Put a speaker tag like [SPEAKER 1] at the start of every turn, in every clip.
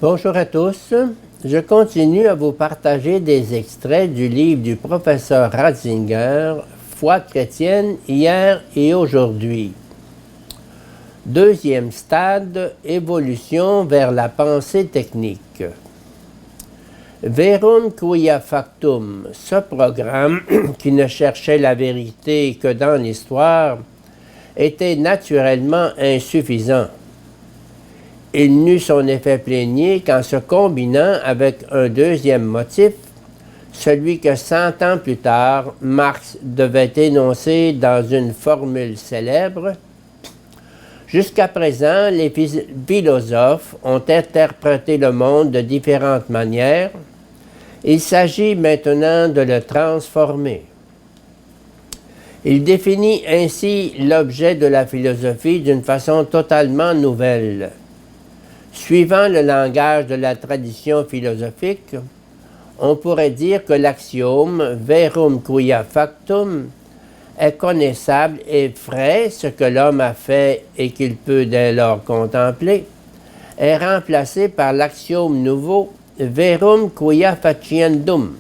[SPEAKER 1] Bonjour à tous. Je continue à vous partager des extraits du livre du professeur Ratzinger, Foi chrétienne hier et aujourd'hui. Deuxième stade, évolution vers la pensée technique. Verum quia factum, ce programme qui ne cherchait la vérité que dans l'histoire, était naturellement insuffisant. Il n'eut son effet plénier qu'en se combinant avec un deuxième motif, celui que 100 ans plus tard, Marx devait énoncer dans une formule célèbre. Jusqu'à présent, les philosophes ont interprété le monde de différentes manières. Il s'agit maintenant de le transformer. Il définit ainsi l'objet de la philosophie d'une façon totalement nouvelle. Suivant le langage de la tradition philosophique, on pourrait dire que l'axiome « verum quia factum » est connaissable et vrai, ce que l'homme a fait et qu'il peut dès lors contempler, est remplacé par l'axiome nouveau « verum quia faciendum ».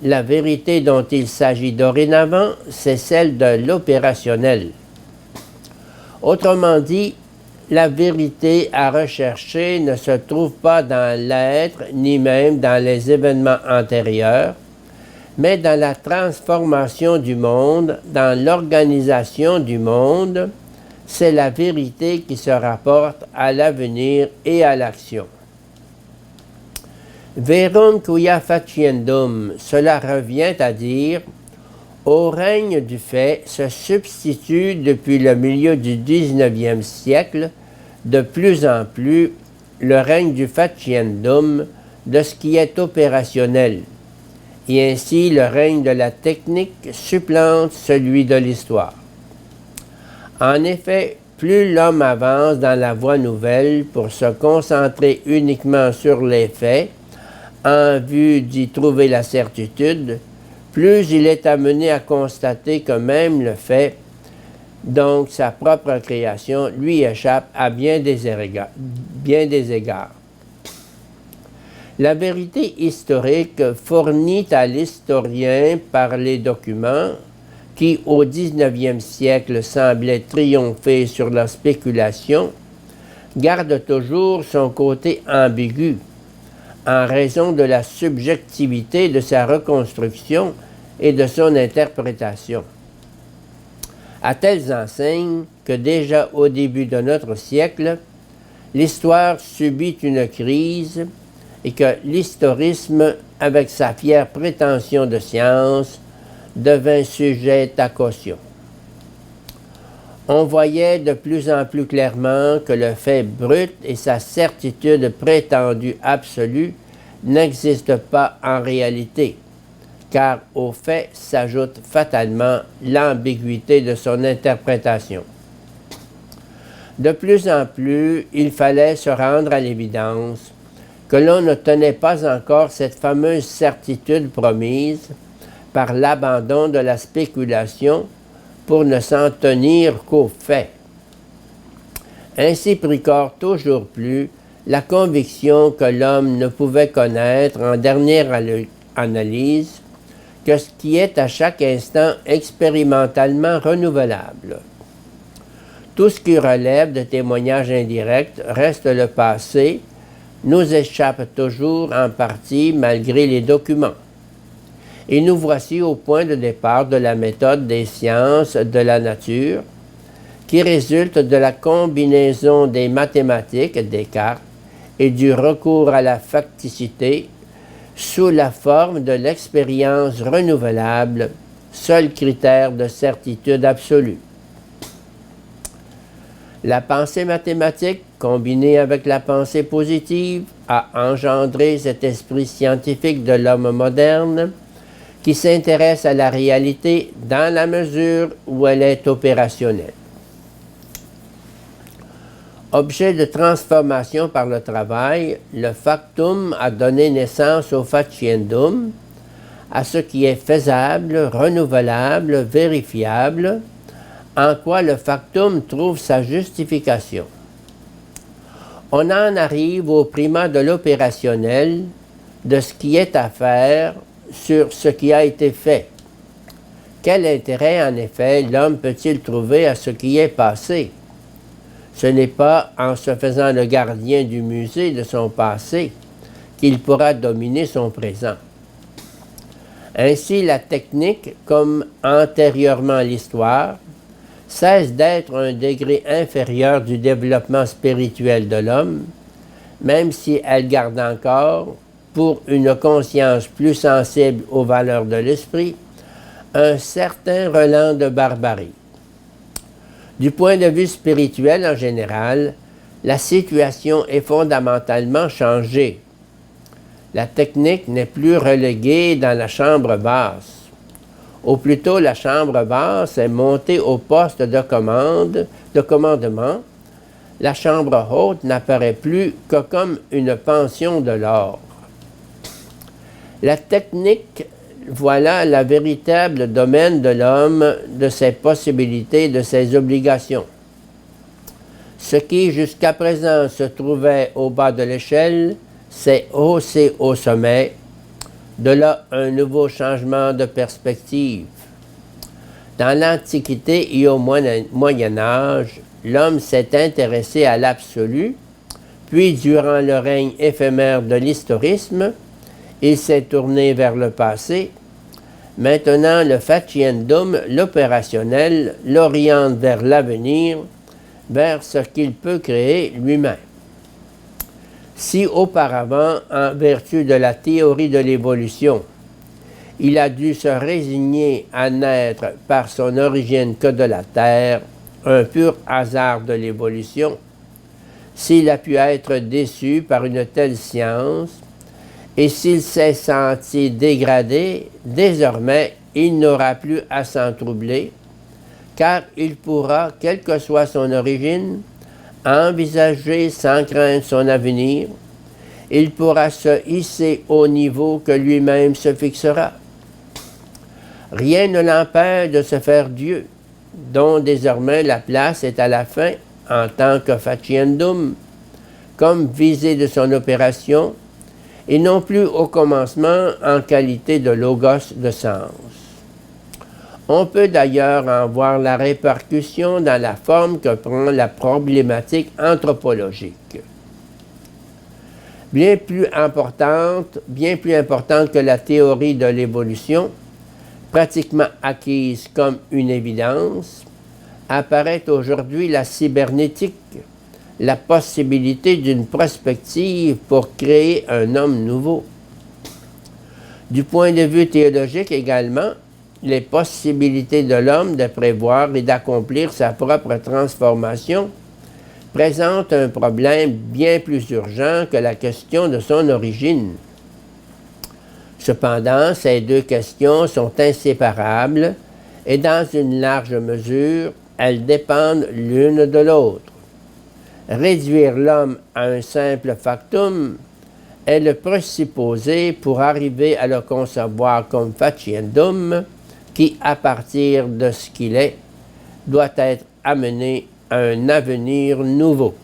[SPEAKER 1] La vérité dont il s'agit dorénavant, c'est celle de l'opérationnel. Autrement dit, la vérité à rechercher ne se trouve pas dans l'être, ni même dans les événements antérieurs, mais dans la transformation du monde, dans l'organisation du monde. C'est la vérité qui se rapporte à l'avenir et à l'action. Verum quia faciendum, cela revient à dire au règne du fait se substitue depuis le milieu du 19e siècle de plus en plus le règne du faciendum, de ce qui est opérationnel, et ainsi le règne de la technique supplante celui de l'histoire. En effet, plus l'homme avance dans la voie nouvelle pour se concentrer uniquement sur les faits, en vue d'y trouver la certitude, plus il est amené à constater que même le fait, donc sa propre création, lui échappe à bien des égards. La vérité historique fournie à l'historien par les documents qui, au 19e siècle, semblaient triompher sur la spéculation, garde toujours son côté ambigu, en raison de la subjectivité de sa reconstruction et de son interprétation. À telles enseignes que déjà au début de notre siècle, l'histoire subit une crise et que l'historisme, avec sa fière prétention de science, devint sujet à caution. On voyait de plus en plus clairement que le fait brut et sa certitude prétendue absolue n'existent pas en réalité, car au fait s'ajoute fatalement l'ambiguïté de son interprétation. De plus en plus, il fallait se rendre à l'évidence que l'on ne tenait pas encore cette fameuse certitude promise par l'abandon de la spéculation pour ne s'en tenir qu'aux faits. Ainsi prit corps toujours plus la conviction que l'homme ne pouvait connaître en dernière analyse que ce qui est à chaque instant expérimentalement renouvelable. Tout ce qui relève de témoignages indirects reste le passé, nous échappe toujours en partie malgré les documents. Et nous voici au point de départ de la méthode des sciences de la nature, qui résulte de la combinaison des mathématiques, Descartes, et du recours à la facticité, sous la forme de l'expérience renouvelable, seul critère de certitude absolue. La pensée mathématique, combinée avec la pensée positive, a engendré cet esprit scientifique de l'homme moderne qui s'intéresse à la réalité dans la mesure où elle est opérationnelle. Objet de transformation par le travail, le factum a donné naissance au faciendum, à ce qui est faisable, renouvelable, vérifiable, en quoi le factum trouve sa justification. On en arrive au primat de l'opérationnel, de ce qui est à faire sur ce qui a été fait. Quel intérêt, en effet, l'homme peut-il trouver à ce qui est passé? Ce n'est pas en se faisant le gardien du musée de son passé qu'il pourra dominer son présent. Ainsi, la technique, comme antérieurement l'histoire, cesse d'être un degré inférieur du développement spirituel de l'homme, même si elle garde encore, pour une conscience plus sensible aux valeurs de l'esprit, un certain relent de barbarie. Du point de vue spirituel en général, la situation est fondamentalement changée. La technique n'est plus reléguée dans la chambre basse. Ou plutôt, la chambre basse est montée au poste de commandement. La chambre haute n'apparaît plus que comme une pension de l'ordre. La technique, voilà le véritable domaine de l'homme, de ses possibilités, de ses obligations. Ce qui, jusqu'à présent, se trouvait au bas de l'échelle, s'est haussé au sommet. De là, un nouveau changement de perspective. Dans l'Antiquité et au Moyen Âge, l'homme s'est intéressé à l'absolu, puis, durant le règne éphémère de l'historisme, il s'est tourné vers le passé. Maintenant, le faciendum, l'opérationnel, l'oriente vers l'avenir, vers ce qu'il peut créer lui-même. Si auparavant, en vertu de la théorie de l'évolution, il a dû se résigner à n'être par son origine que de la Terre, un pur hasard de l'évolution, s'il a pu être déçu par une telle science, et s'il s'est senti dégradé, désormais, il n'aura plus à s'en troubler, car il pourra, quelle que soit son origine, envisager sans crainte son avenir. Il pourra se hisser au niveau que lui-même se fixera. Rien ne l'empêche de se faire Dieu, dont désormais la place est à la fin en tant que faciendum, comme visée de son opération, et non plus au commencement en qualité de logos de sens. On peut d'ailleurs en voir la répercussion dans la forme que prend la problématique anthropologique. Bien plus importante que la théorie de l'évolution, pratiquement acquise comme une évidence, apparaît aujourd'hui la cybernétique, la possibilité d'une prospective pour créer un homme nouveau. Du point de vue théologique également, les possibilités de l'homme de prévoir et d'accomplir sa propre transformation présentent un problème bien plus urgent que la question de son origine. Cependant, ces deux questions sont inséparables et dans une large mesure, elles dépendent l'une de l'autre. Réduire l'homme à un simple factum est le présupposé pour arriver à le concevoir comme faciendum qui, à partir de ce qu'il est, doit être amené à un avenir nouveau.